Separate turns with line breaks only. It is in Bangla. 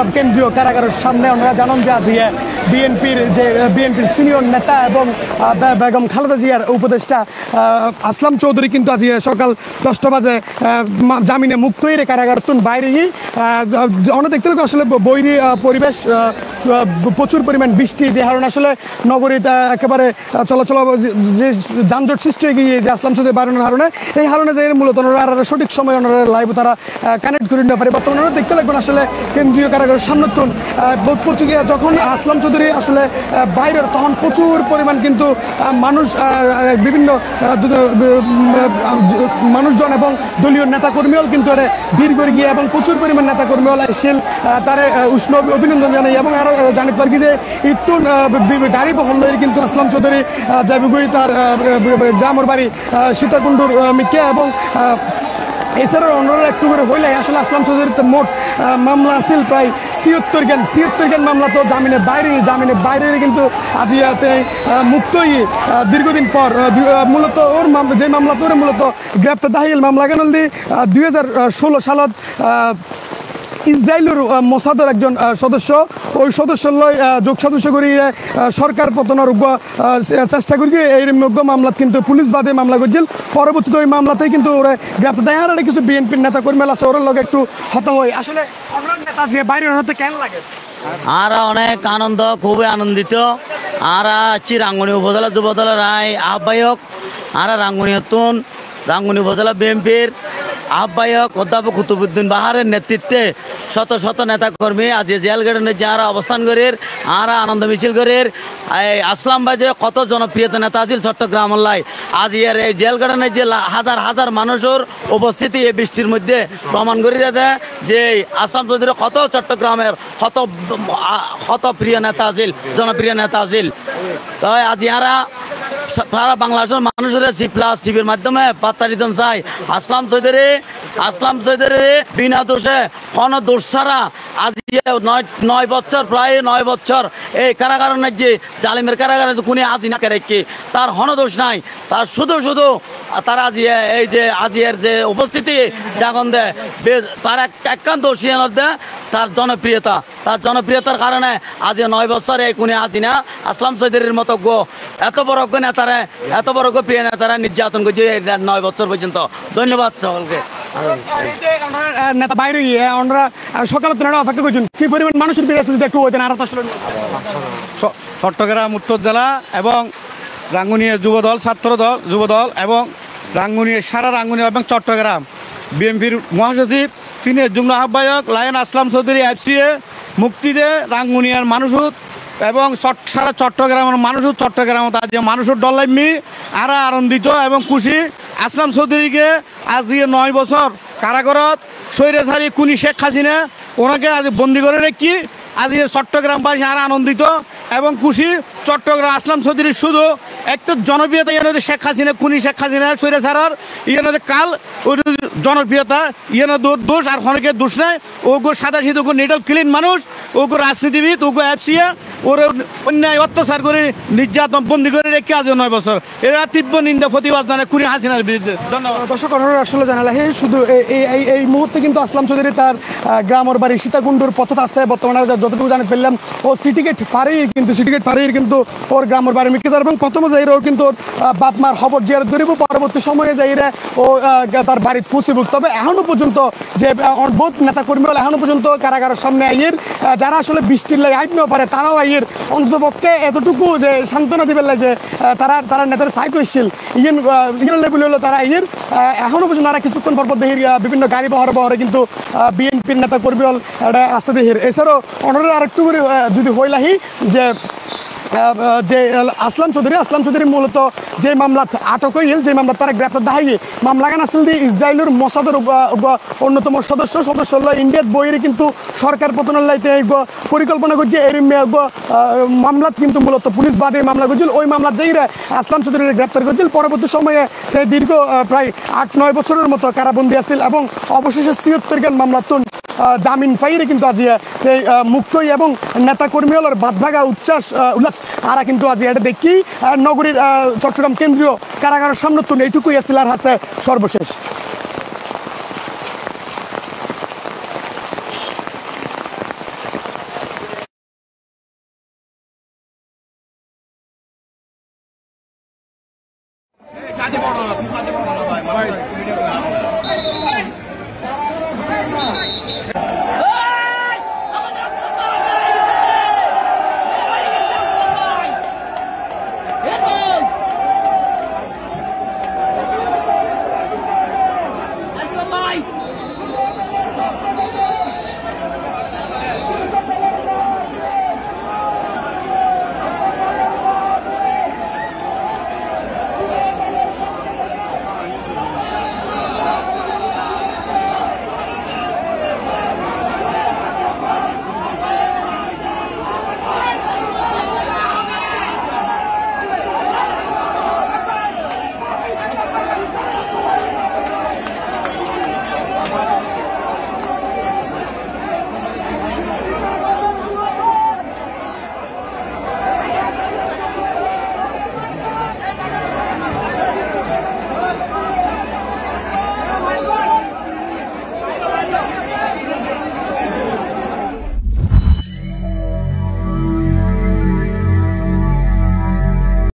চট্টগ্রাম কেন্দ্রীয় কারাগারের সামনে। আপনারা জানেন যে আজ বিএনপির সিনিয়র নেতা এবং বেগম খালেদা জিয়ার উপদেষ্টা আসলাম চৌধুরী কিন্তু আজ সকাল 10টা বাজে জামিনে মুক্ত হয়ে কারাগার তুন বাইরে অনেক দেখতে আসলে বৈরী পরিবেশ, প্রচুর পরিমাণ বৃষ্টি, যে কারণে আসলে নগরীতে একেবারে চলাচল যে যানজট সৃষ্টি হয়ে গিয়ে যে আসলাম চৌধুরী বাড়ানোর কারণে এই কারণে যে মূলত ওনারা সঠিক সময় ওনারা লাইভ তারা কানেক্ট করে নিতে পারে। বর্তমানে ওনারা দেখতে লাগবেন আসলে কেন্দ্রীয় কারাগারের সামনে তুন পত্রিকা যখন আসলাম চৌধুরী আসলে বাইরের তখন প্রচুর পরিমাণ কিন্তু মানুষ, বিভিন্ন মানুষজন এবং দলীয় নেতাকর্মীও কিন্তু ভিড় করে গিয়ে এবং প্রচুর পরিমাণ নেতাকর্মীও এসেছিল তারা উষ্ণ অভিনন্দন জানাই এবং আরও জানিতে পারি যে ইতুন গাড়ি বহল কিন্তু আসলাম চৌধুরী যাবিগুই তার গ্রামের বাড়ি সীতাকুণ্ডুর মিকে এবং এছাড়াও অন্যরা একটু করে হইলে আসলে আসলাম চৌধুরীর মোট মামলা আছিল প্রায় ৭৬ জ্ঞান মামলা তো জামিনের বাইরে কিন্তু আজ ইয়াতে মুক্তই দীর্ঘদিন পর মূলত ওর যে মামলা তোর মূলত গ্রেপ্তার দাহিল মামলা কেন 2016 সালত ইসরায়েলের মোসাদের একজন সদস্য, ওই সদস্য যোগ সদস্য করি সরকার পতনের চেষ্টা করি এই মামলাত কিন্তু পুলিশ বাদে মামলা করছিল। পরবর্তীতে ওই মামলাতেই কিন্তু ওরা গ্রেপ্তার দেয়। আর কিছু বিএনপির নেতা কর্মী আছে ওর লগে একটু হত হয়। আসলে নেতা যে বাইরে হতে কেন লাগে?
আর অনেক আনন্দ, খুবই আনন্দিত। আর আছি রাঙ্গুনি উপজেলা যুবদলের আহ্বায়ক, আর রাঙ্গুনি উপজেলা বিএনপির আহ্বায়ক অধ্যাপক কুতুবুদ্দিন বাহারের নেতৃত্বে শত শত নেতাকর্মী আজ জেল গার্ডেনে যারা অবস্থান করের আর আনন্দ মিছিল করের। আসলাম ভাই যে কত জনপ্রিয়তা নেতা আছিল চট্টগ্রাম লাই, আজ এর এই জেল গার্ডেনে যে হাজার হাজার মানুষের উপস্থিতি এই বৃষ্টির মধ্যে প্রমাণ করে দেয় যে আসলাম চৌধুরী কত চট্টগ্রামের কত প্রিয় নেতা আছিল, জনপ্রিয় নেতা আছিল। তাই আজ ইয়ারা সারা বাংলাদেশের মানুষের টিভির মাধ্যমে বার্তা দিতেন চাই আসলাম চৌধুরী বিনা দোষে কোনো দোষ ছাড়া আজ 9 বছর প্রায় 9 বছর এই কারাগারের যে জালিমের কারাগারে কোনে আজি না করে কি তার হন দোষ নাই, তার শুধু তারা এই যে আজিয়ের যে উপস্থিতি জাগন দেয় তার একান্ত দোষীয়ত দেয় তার জনপ্রিয়তার কারণে আজ 9 বছর এই কোনে আজি না আসলাম চৌধুরীর মতো এত বড় নেতারা এত বড় প্রিয় নেতারা নির্যাতন করছে 9 বছর পর্যন্ত। ধন্যবাদ সকলকে।
নেতা বাইরে আমরা সকালে অপেক্ষা করছেন কি পরিমাণ মানুষের ভিড় আছে একটু হইতেন আর
চট্টগ্রাম উত্তর জেলা এবং রাঙ্গুনিয়া যুবদল, ছাত্রদল, যুবদল এবং সারা রাঙ্গুনিয়া এবং চট্টগ্রাম বিএনপির মহাসচিব সিনিয়র যুগ্ম আহ্বায়ক লায়ন আসলাম চৌধুরী FCA মুক্তি দে রাঙ্গুনিয়ার মানুষ এবং সারা চট্টগ্রামের চট্টগ্রাম আজ মানুষের ডলাইমি আরা আনন্দিত এবং খুশি। আসলাম চৌধুরীকে আজ 9 বছর কারাগারত স্বৈরাচারী খুনি শেখ হাসিনা ওনাকে আজ বন্দি করে রেখি আজ চট্টগ্রামবাসী আরো আনন্দিত এবং খুশি। চট্টগ্রাম আসলাম চৌধুরী শুধু একটা জনপ্রিয়তা ইয়ানদের শেখ হাসিনা খুনি শেখ হাসিনা স্বৈরাচার ইয়ানদের কাল ওই জনপ্রিয়তা ইয়ানদের দোষ আর অনেকের দোষ নাই। ওগো সাদা সিধু নিডল ক্লিন মানুষ, ওগো রাজনীতিবিদ, ওগো FCA ওর অন্যায় অত্যাচার করে নির্যাতন বন্দি করে রেখে আজ 9 বছর এরা তীব্র নিন্দা প্রতিবাদ জানায় খুনি হাসিনার বিরুদ্ধে। ধন্যবাদ।
দর্শক আসলে জানালে শুধু এই মুহূর্তে কিন্তু আসলাম চৌধুরী তার গ্রামের বাড়ি সীতাকুণ্ডুর পথত আছে। বর্তমানে যতটুকু জানতে পারলাম ও সিটিগেট ফারির কিন্তু ওর গ্রামের বাড়ি মিকে যার এবং প্রথমে যাই ওর কিন্তু বাপ মার খবর জিয়ার ধরিব পরবর্তী সময়ে যাই ও তার বাড়িতে ফুসিবুক। তবে এখনো পর্যন্ত যে বহুত নেতা কর্মী এখনো পর্যন্ত কারাগারের সামনে আইয়ের যারা আসলে বৃষ্টির লাগে আইনও পারে তারাও আইয়ের অন্ততপক্ষে এতটুকু যে সান্ত্বনা দিবেন যে তারা নেতার সাইকো এসেছিল ইয়েন লেভেল হলো তারা আইয়ের এখনো পর্যন্ত তারা কিছুক্ষণ পর দেহির বিভিন্ন গাড়ি বহরে কিন্তু বিএনপির নেতা কর্মী আসতে দেহির। এছাড়াও অন্যরা আরেকটু করে যদি হইলাহি যে আসলাম চৌধুরী মূলত যে মামলা আটক হইল যে মামলা তারা গ্রেপ্তার দেখাই মামলা গান আসল দিয়ে ইসরায়েলের মোসাদের অন্যতম সদস্য ইন্ডিয়াত বইয়ের কিন্তু সরকার পতনের লাইতে পরিকল্পনা করছে এই মামলাত কিন্তু মূলত পুলিশ বাদে মামলা করছিল। ওই মামলাত যেই আসলাম চৌধুরী গ্রেপ্তার করছিল। পরবর্তী সময়ে দীর্ঘ প্রায় 8-9 বছরের মতো কারাবন্দী আছিল এবং অবশেষে ৭৬ জ্ঞান মামলা জামিন পাইরে কিন্তু আজি এই মুক্তই এবং নেতা কর্মী হল বাদভাগা উল্লাস আরা কিন্তু আজি এটা দেখি নগরীর চট্টগ্রাম কেন্দ্রীয় কারাগারের সামনে তো এইটুকুই আছিল আর আছে সর্বশেষ।
ভাই